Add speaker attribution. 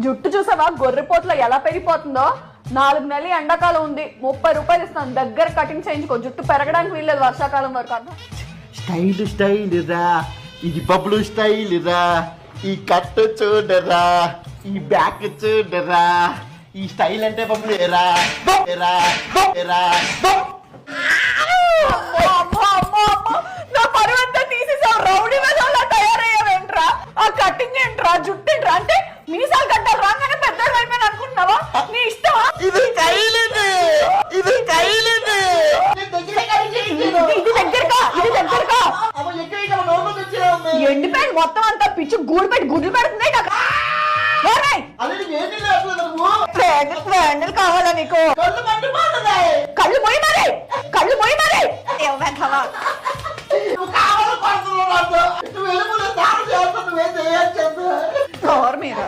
Speaker 1: జుట్టు చూసావా గొర్రెపోట్లో ఎలా పెరిగిపోతుందో. 4 నెలలు ఎండాకాలం ఉంది, 30 రూపాయలు ఇస్తాను. దగ్గర కటింగ్ చేయించుకో, జుట్టు పెరగడానికి వీల్లేదు వర్షాకాలం వరకు. అన్న
Speaker 2: స్టైల్ రా, ఇది బబ్లు స్టైల్ రా, ఈ కట్ చూడరా, ఈ బ్యాక్ చూడరా, ఈ స్టైల్ అంటే బబ్లు ఎరా ఎరా ఎరా.
Speaker 1: నా పరువంతా తీసేసావు, రౌడీ మెదల్లా తయారయ్యావేంట్రా? ఆ కటింగ్ ఏంట్రా, జుట్టు ఏంట్రా? అంటే మీసాలు గడ్డలు రాగానే పెద్దలు అయిపోయిన అనుకుంటున్నావా? నీ ఇష్టమా?
Speaker 2: ఇది స్టైల్ ఇది స్టైల్ ఇది
Speaker 1: దగ్గరగా ఎండిపోయింది మొత్తం అంతా, పిచ్చి గూడు పెట్టి గుడ్లు పెడుతుంది. కావాలా నీకు? కళ్ళు పోయి మరి మీద